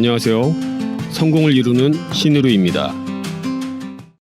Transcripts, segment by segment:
안녕하세요. 성공을 이루는 신의루입니다.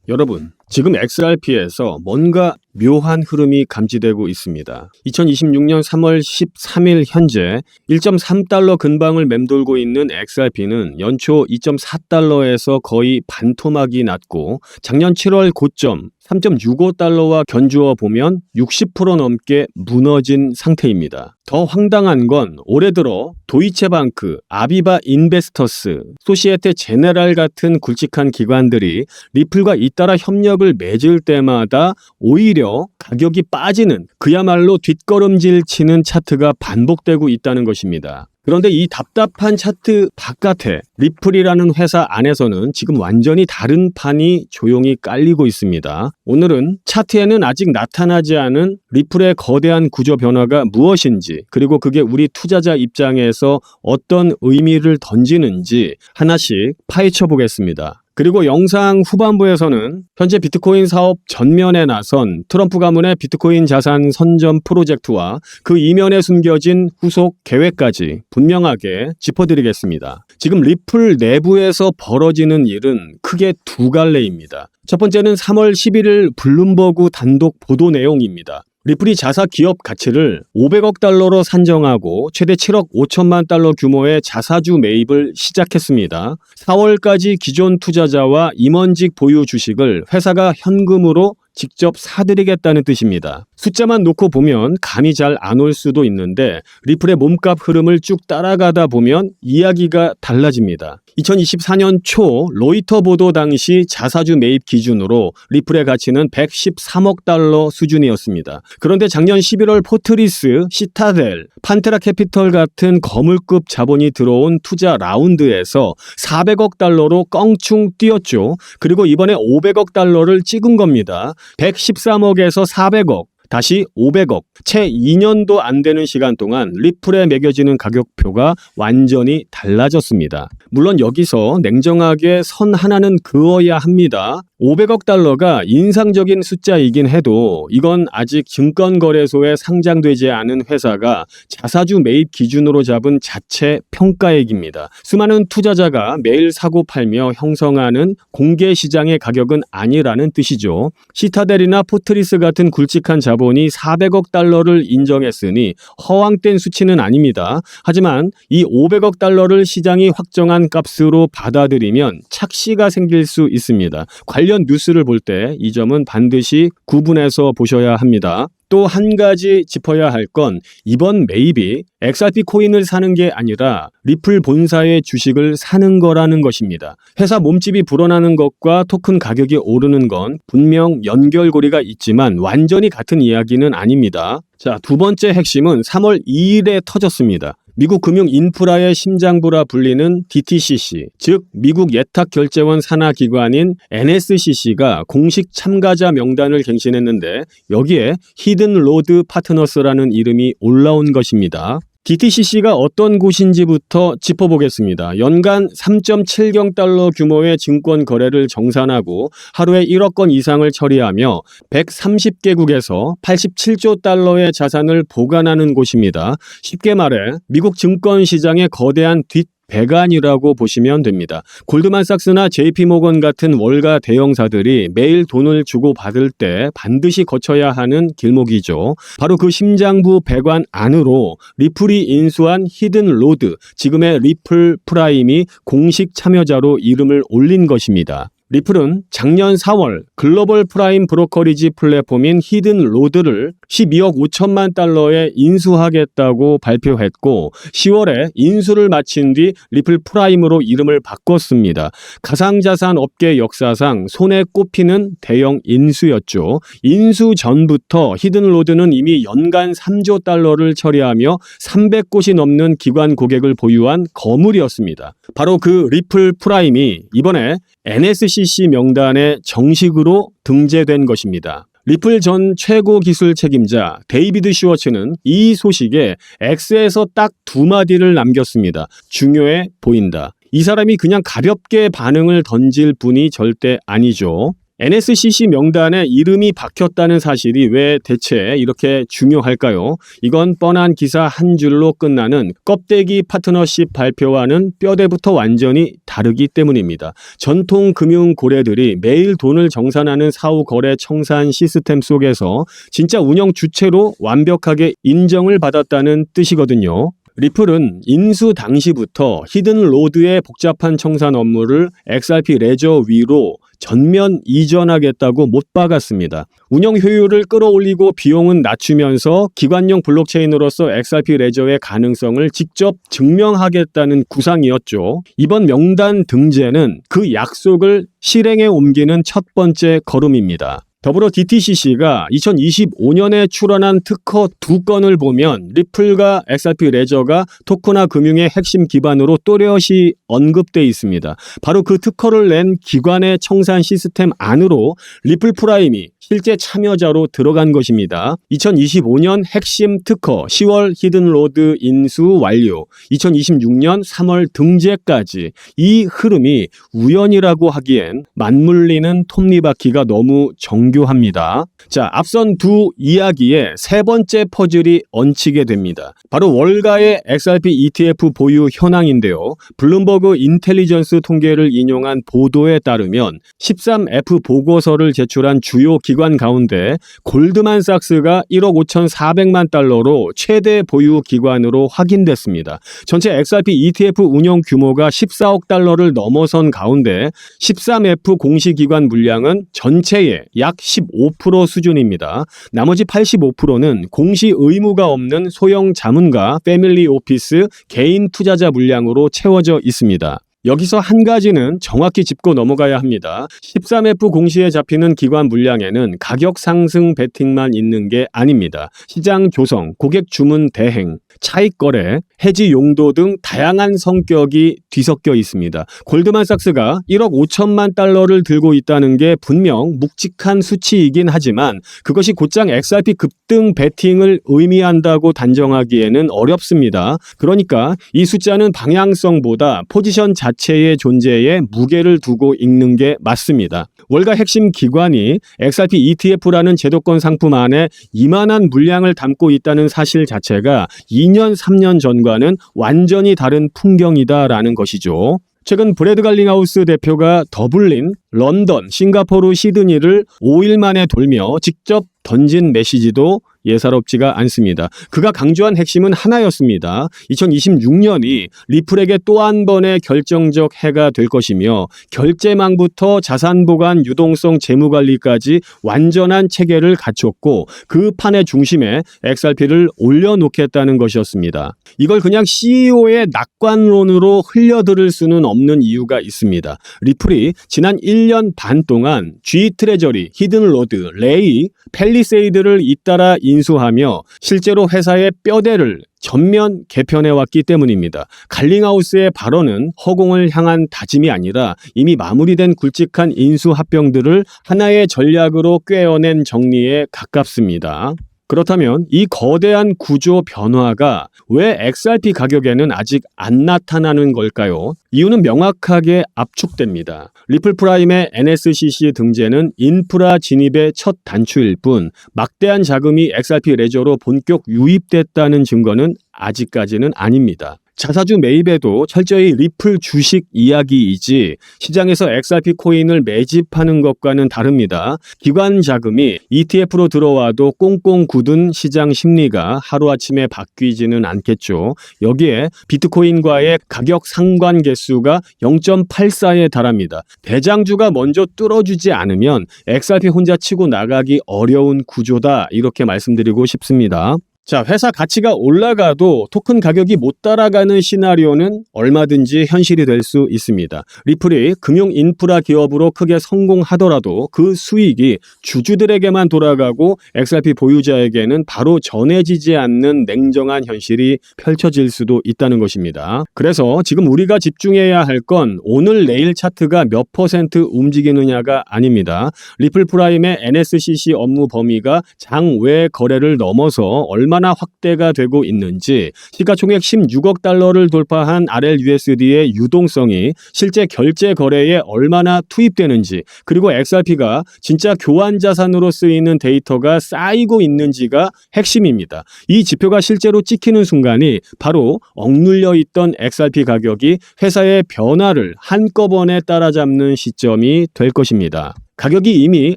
여러분, 지금 XRP에서 뭔가 묘한 흐름이 감지되고 있습니다. 2026년 3월 13일 현재 1.3달러 근방을 맴돌고 있는 XRP는 연초 2.4달러에서 거의 반토막이 났고 작년 7월 고점 3.65달러와 견주어 보면 60% 넘게 무너진 상태입니다. 더 황당한 건 올해 들어 도이체방크, 아비바 인베스터스, 소시에테 제네랄 같은 굵직한 기관들이 리플과 잇따라 협력을 맺을 때마다 오히려 가격이 빠지는 그야말로 뒷걸음질 치는 차트가 반복되고 있다는 것입니다. 그런데 이 답답한 차트 바깥에 리플이라는 회사 안에서는 지금 완전히 다른 판이 조용히 깔리고 있습니다. 오늘은 차트에는 아직 나타나지 않은 리플의 거대한 구조 변화가 무엇인지, 그리고 그게 우리 투자자 입장에서 어떤 의미를 던지는지 하나씩 파헤쳐 보겠습니다. 그리고 영상 후반부에서는 현재 비트코인 사업 전면에 나선 트럼프 가문의 비트코인 자산 선점 프로젝트와 그 이면에 숨겨진 후속 계획까지 분명하게 짚어드리겠습니다. 지금 리플 내부에서 벌어지는 일은 크게 두 갈래입니다. 첫 번째는 3월 11일 블룸버그 단독 보도 내용입니다. 리플이 자사 기업 가치를 500억 달러로 산정하고 최대 7억 5천만 달러 규모의 자사주 매입을 시작했습니다. 4월까지 기존 투자자와 임원직 보유 주식을 회사가 현금으로 직접 사들이겠다는 뜻입니다. 숫자만 놓고 보면 감이 잘 안 올 수도 있는데 리플의 몸값 흐름을 쭉 따라가다 보면 이야기가 달라집니다. 2024년 초 로이터 보도 당시 자사주 매입 기준으로 리플의 가치는 113억 달러 수준이었습니다. 그런데 작년 11월 포트리스, 시타델, 판테라 캐피털 같은 거물급 자본이 들어온 투자 라운드에서 400억 달러로 껑충 뛰었죠. 그리고 이번에 500억 달러를 찍은 겁니다. 113억에서 400억, 다시 500억, 채 2년도 안 되는 시간 동안 리플에 매겨지는 가격표가 완전히 달라졌습니다. 물론 여기서 냉정하게 선 하나는 그어야 합니다. 500억 달러가 인상적인 숫자이긴 해도 이건 아직 증권거래소에 상장되지 않은 회사가 자사주 매입 기준으로 잡은 자체 평가액입니다. 수많은 투자자가 매일 사고 팔며 형성하는 공개시장의 가격은 아니라는 뜻이죠. 시타델이나 포트리스 같은 굵직한 자본이 400억 달러를 인정했으니 허황된 수치는 아닙니다. 하지만 이 500억 달러를 시장이 확정한 값으로 받아들이면 착시가 생길 수 있습니다. 관련 뉴스를 볼 때 이 점은 반드시 구분해서 보셔야 합니다. 또 한 가지 짚어야 할 건 이번 매입이 XRP 코인을 사는 게 아니라 리플 본사의 주식을 사는 거라는 것입니다. 회사 몸집이 불어나는 것과 토큰 가격이 오르는 건 분명 연결고리가 있지만 완전히 같은 이야기는 아닙니다. 자, 두 번째 핵심은 3월 2일에 터졌습니다. 미국 금융 인프라의 심장부라 불리는 DTCC, 즉 미국 예탁결제원 산하기관인 NSCC가 공식 참가자 명단을 갱신했는데 여기에 히든 로드 파트너스라는 이름이 올라온 것입니다. DTCC가 어떤 곳인지부터 짚어보겠습니다. 연간 3.7경 달러 규모의 증권 거래를 정산하고 하루에 1억 건 이상을 처리하며 130개국에서 87조 달러의 자산을 보관하는 곳입니다. 쉽게 말해 미국 증권 시장의 거대한 배관이라고 보시면 됩니다. 골드만삭스나 JP모건 같은 월가 대형사들이 매일 돈을 주고 받을 때 반드시 거쳐야 하는 길목이죠. 바로 그 심장부 배관 안으로 리플이 인수한 히든 로드, 지금의 리플 프라임이 공식 참여자로 이름을 올린 것입니다. 리플은 작년 4월 글로벌 프라임 브로커리지 플랫폼인 히든 로드를 12억 5천만 달러에 인수하겠다고 발표했고 10월에 인수를 마친 뒤 리플 프라임으로 이름을 바꿨습니다. 가상자산 업계 역사상 손에 꼽히는 대형 인수였죠. 인수 전부터 히든 로드는 이미 연간 3조 달러를 처리하며 300곳이 넘는 기관 고객을 보유한 거물이었습니다. 바로 그 리플 프라임이 이번에 NSCC 명단에 정식으로 등재된 것입니다. 리플 전 최고 기술 책임자 데이비드 슈워츠는 이 소식에 X에서 딱 두 마디를 남겼습니다. 중요해 보인다. 이 사람이 그냥 가볍게 반응을 던질 분이 절대 아니죠. NSCC 명단에 이름이 박혔다는 사실이 왜 대체 이렇게 중요할까요? 이건 뻔한 기사 한 줄로 끝나는 껍데기 파트너십 발표와는 뼈대부터 완전히 다르기 때문입니다. 전통 금융 고래들이 매일 돈을 정산하는 사후 거래 청산 시스템 속에서 진짜 운영 주체로 완벽하게 인정을 받았다는 뜻이거든요. 리플은 인수 당시부터 히든로드의 복잡한 청산 업무를 XRP 레저 위로 전면 이전하겠다고 못 박았습니다. 운영 효율을 끌어올리고 비용은 낮추면서 기관용 블록체인으로서 XRP 레저의 가능성을 직접 증명하겠다는 구상이었죠. 이번 명단 등재는 그 약속을 실행에 옮기는 첫 번째 걸음입니다. 더불어 DTCC가 2025년에 출원한 특허 2건을 보면 리플과 XRP 레저가 토크나 금융의 핵심 기반으로 또렷이 언급돼 있습니다. 바로 그 특허를 낸 기관의 청산 시스템 안으로 리플 프라임이 실제 참여자로 들어간 것입니다. 2025년 핵심 특허 10월 히든로드 인수 완료, 2026년 3월 등재까지 이 흐름이 우연이라고 하기엔 맞물리는 톱니바퀴가 너무 정교합니다. 자, 앞선 두 이야기의 세 번째 퍼즐이 얹히게 됩니다. 바로 월가의 XRP ETF 보유 현황인데요. 블룸버그 인텔리전스 통계를 인용한 보도에 따르면 13F 보고서를 제출한 주요 기관 가운데 골드만삭스가 1억 5,400만 달러로 최대 보유 기관으로 확인됐습니다. 전체 XRP ETF 운영 규모가 14억 달러를 넘어선 가운데 13F 공시기관 물량은 전체의 약 15% 수준입니다. 나머지 85%는 공시 의무가 없는 소형 자문가, 패밀리 오피스, 개인 투자자 물량으로 채워져 있습니다. 여기서 한 가지는 정확히 짚고 넘어가야 합니다. 13F 공시에 잡히는 기관 물량에는 가격 상승 베팅만 있는 게 아닙니다. 시장 조성, 고객 주문 대행, 차익 거래, 해지 용도 등 다양한 성격이 뒤섞여 있습니다. 골드만삭스가 1억 5천만 달러를 들고 있다는 게 분명 묵직한 수치이긴 하지만 그것이 곧장 XRP 급등 베팅을 의미한다고 단정하기에는 어렵습니다. 그러니까 이 숫자는 방향성보다 포지션 자체의 존재에 무게를 두고 읽는 게 맞습니다. 월가 핵심 기관이 XRP ETF라는 제도권 상품 안에 이만한 물량을 담고 있다는 사실 자체가 2년, 3년 전과는 완전히 다른 풍경이다라는 것이죠. 최근 브래드 갈링하우스 대표가 더블린, 런던, 싱가포르, 시드니를 5일 만에 돌며 직접 던진 메시지도 예사롭지가 않습니다. 그가 강조한 핵심은 하나였습니다. 2026년이 리플에게 또 한 번의 결정적 해가 될 것이며 결제망부터 자산보관, 유동성, 재무관리까지 완전한 체계를 갖췄고 그 판의 중심에 XRP를 올려놓겠다는 것이었습니다. 이걸 그냥 CEO의 낙관론으로 흘려들을 수는 없는 이유가 있습니다. 리플이 지난 1년 반 동안 G 트레저리, 히든로드, 레이, 펠리세이드를 잇따라 인수하며 실제로 회사의 뼈대를 전면 개편해왔기 때문입니다. 갈링하우스의 발언은 허공을 향한 다짐이 아니라 이미 마무리된 굵직한 인수 합병들을 하나의 전략으로 꿰어낸 정리에 가깝습니다. 그렇다면 이 거대한 구조 변화가 왜 XRP 가격에는 아직 안 나타나는 걸까요? 이유는 명확하게 압축됩니다. 리플 프라임의 NSCC 등재는 인프라 진입의 첫 단추일 뿐 막대한 자금이 XRP 레저로 본격 유입됐다는 증거는 아직까지는 아닙니다. 자사주 매입에도 철저히 리플 주식 이야기이지 시장에서 XRP 코인을 매집하는 것과는 다릅니다. 기관 자금이 ETF로 들어와도 꽁꽁 굳은 시장 심리가 하루아침에 바뀌지는 않겠죠. 여기에 비트코인과의 가격 상관 개수가 0.84에 달합니다. 대장주가 먼저 뚫어주지 않으면 XRP 혼자 치고 나가기 어려운 구조다, 이렇게 말씀드리고 싶습니다. 자, 회사 가치가 올라가도 토큰 가격이 못 따라가는 시나리오는 얼마든지 현실이 될 수 있습니다. 리플이 금융 인프라 기업으로 크게 성공하더라도 그 수익이 주주들에게만 돌아가고 XRP 보유자에게는 바로 전해지지 않는 냉정한 현실이 펼쳐질 수도 있다는 것입니다. 그래서 지금 우리가 집중해야 할 건 오늘 내일 차트가 몇 퍼센트 움직이느냐가 아닙니다. 리플 프라임의 NSCC 업무 범위가 장외 거래를 넘어서 얼마 얼마나 확대가 되고 있는지, 시가총액 16억 달러를 돌파한 RLUSD의 유동성이 실제 결제 거래에 얼마나 투입되는지, 그리고 XRP가 진짜 교환 자산으로 쓰이는 데이터가 쌓이고 있는지가 핵심입니다. 이 지표가 실제로 찍히는 순간이 바로 억눌려 있던 XRP 가격이 회사의 변화를 한꺼번에 따라잡는 시점이 될 것입니다. 가격이 이미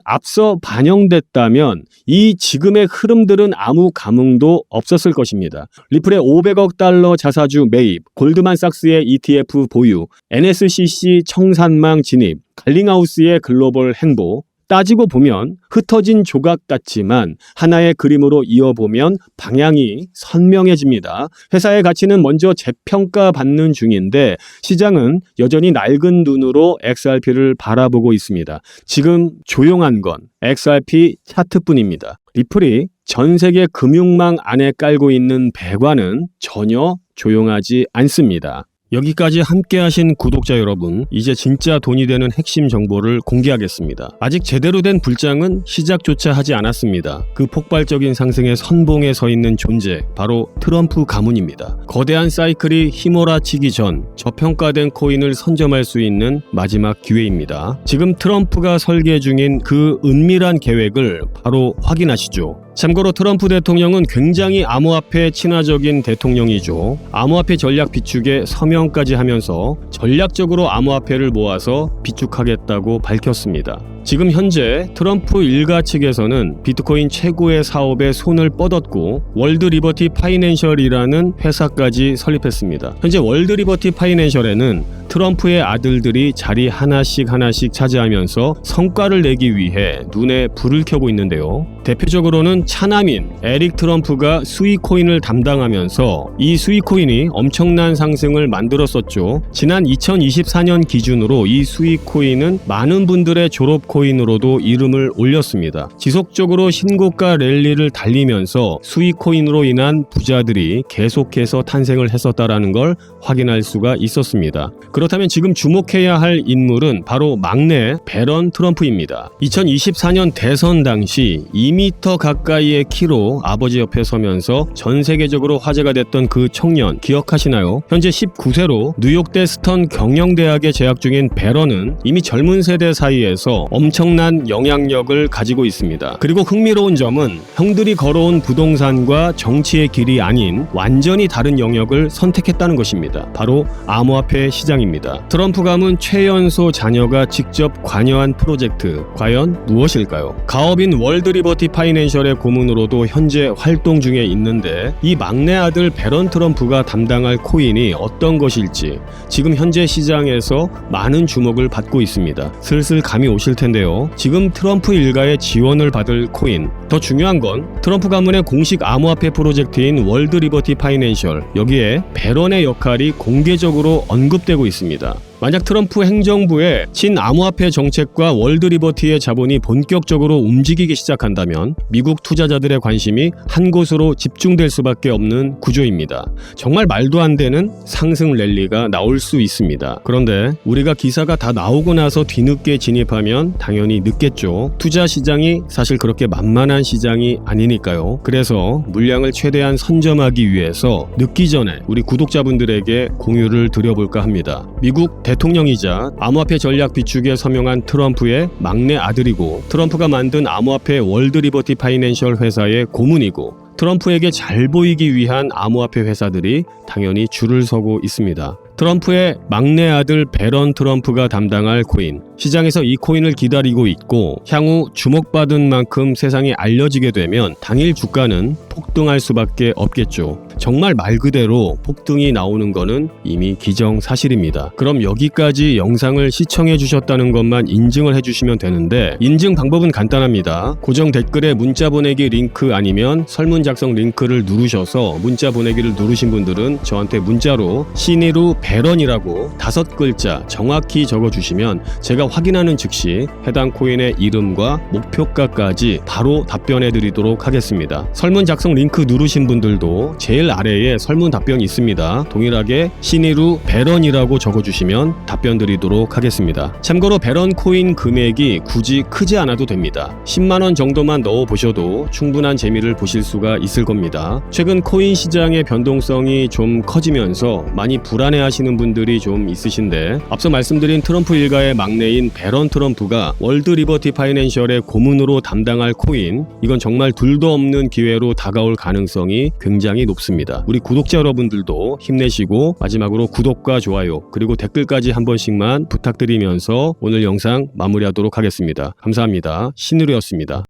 앞서 반영됐다면 이 지금의 흐름들은 아무 감흥도 없었을 것입니다. 리플의 500억 달러 자사주 매입, 골드만삭스의 ETF 보유, NSCC 청산망 진입, 갈링하우스의 글로벌 행보, 따지고 보면 흩어진 조각 같지만 하나의 그림으로 이어보면 방향이 선명해집니다. 회사의 가치는 먼저 재평가받는 중인데 시장은 여전히 낡은 눈으로 XRP를 바라보고 있습니다. 지금 조용한 건 XRP 차트뿐입니다. 리플이 전 세계 금융망 안에 깔고 있는 배관은 전혀 조용하지 않습니다. 여기까지 함께 하신 구독자 여러분, 이제 진짜 돈이 되는 핵심 정보를 공개하겠습니다. 아직 제대로 된 불장은 시작조차 하지 않았습니다. 그 폭발적인 상승의 선봉에 서 있는 존재, 바로 트럼프 가문입니다. 거대한 사이클이 휘몰아치기 전 저평가된 코인을 선점할 수 있는 마지막 기회입니다. 지금 트럼프가 설계 중인 그 은밀한 계획을 바로 확인하시죠. 참고로 트럼프 대통령은 굉장히 암호화폐 친화적인 대통령이죠. 암호화폐 전략 비축에 서명까지 하면서 전략적으로 암호화폐를 모아서 비축하겠다고 밝혔습니다. 지금 현재 트럼프 일가 측에서는 비트코인 최고의 사업에 손을 뻗었고 월드 리버티 파이낸셜이라는 회사까지 설립했습니다. 현재 월드 리버티 파이낸셜에는 트럼프의 아들들이 자리 하나씩 차지하면서 성과를 내기 위해 눈에 불을 켜고 있는데요. 대표적으로는 차남인 에릭 트럼프가 수익코인을 담당하면서 이 수익코인이 엄청난 상승을 만들었었죠. 지난 2024년 기준으로 이 수익코인은 많은 분들의 졸업코인으로도 이름을 올렸습니다. 지속적으로 신고가 랠리를 달리면서 수익코인으로 인한 부자들이 계속해서 탄생을 했었다라는 걸 확인할 수가 있었습니다. 그렇다면 지금 주목해야 할 인물은 바로 막내 배런 트럼프입니다. 2024년 대선 당시 2m 가까이의 키로 아버지 옆에 서면서 전 세계적으로 화제가 됐던 그 청년 기억하시나요? 현재 19세로 뉴욕대 스턴 경영대학에 재학 중인 배런은 이미 젊은 세대 사이에서 엄청난 영향력을 가지고 있습니다. 그리고 흥미로운 점은 형들이 걸어온 부동산과 정치의 길이 아닌 완전히 다른 영역을 선택했다는 것입니다. 바로 암호화폐 시장입니다. 트럼프 가문 최연소 자녀가 직접 관여한 프로젝트, 과연 무엇일까요? 가업인 월드 리버티 파이낸셜의 고문으로도 현재 활동 중에 있는데 이 막내 아들 배런 트럼프가 담당할 코인이 어떤 것일지 지금 현재 시장에서 많은 주목을 받고 있습니다. 슬슬 감이 오실 텐데요. 지금 트럼프 일가의 지원을 받을 코인, 더 중요한 건 트럼프 가문의 공식 암호화폐 프로젝트인 월드 리버티 파이낸셜, 여기에 배런의 역할이 공개적으로 언급되고 있습니다. 만약 트럼프 행정부의 친암호화폐 정책과 월드 리버티의 자본이 본격적으로 움직이기 시작한다면 미국 투자자들의 관심이 한 곳으로 집중될 수밖에 없는 구조입니다. 정말 말도 안 되는 상승 랠리가 나올 수 있습니다. 그런데 우리가 기사가 다 나오고 나서 뒤늦게 진입하면 당연히 늦겠죠. 투자 시장이 사실 그렇게 만만한 시장이 아니니까요. 그래서 물량을 최대한 선점하기 위해서 늦기 전에 우리 구독자분들에게 공유를 드려볼까 합니다. 미국 대통령이자 암호화폐 전략 비축에 서명한 트럼프의 막내 아들이고 트럼프가 만든 암호화폐 월드 리버티 파이낸셜 회사의 고문이고 트럼프에게 잘 보이기 위한 암호화폐 회사들이 당연히 줄을 서고 있습니다. 트럼프의 막내 아들 배런 트럼프가 담당할 코인, 시장에서 이 코인을 기다리고 있고 향후 주목받은 만큼 세상에 알려지게 되면 당일 주가는 폭등할 수밖에 없겠죠. 정말 말 그대로 폭등이 나오는 거는 이미 기정사실입니다. 그럼 여기까지 영상을 시청해 주셨다는 것만 인증을 해주시면 되는데 인증 방법은 간단합니다. 고정 댓글에 문자 보내기 링크 아니면 설문 작성 링크를 누르셔서 문자 보내기를 누르신 분들은 저한테 문자로 신이루 배런이라고 5글자 정확히 적어주시면 제가 확인하는 즉시 해당 코인의 이름과 목표가까지 바로 답변해 드리도록 하겠습니다. 설문 작성 링크 누르신 분들도 제일 아래에 설문 답변이 있습니다. 동일하게 신의루 배런이라고 적어주시면 답변 드리도록 하겠습니다. 참고로 배런 코인 금액이 굳이 크지 않아도 됩니다. 10만원 정도만 넣어 보셔도 충분한 재미를 보실 수가 있을 겁니다. 최근 코인 시장의 변동성이 좀 커지면서 많이 불안해 하시는 분들이 좀 있으신데, 앞서 말씀드린 트럼프 일가의 막내인 배런 트럼프가 월드 리버티 파이낸셜의 고문으로 담당할 코인, 이건 정말 둘도 없는 기회로 다가올 가능성이 굉장히 높습니다. 우리 구독자 여러분들도 힘내시고 마지막으로 구독과 좋아요 그리고 댓글까지 한 번씩만 부탁드리면서 오늘 영상 마무리하도록 하겠습니다. 감사합니다. 신의루였습니다.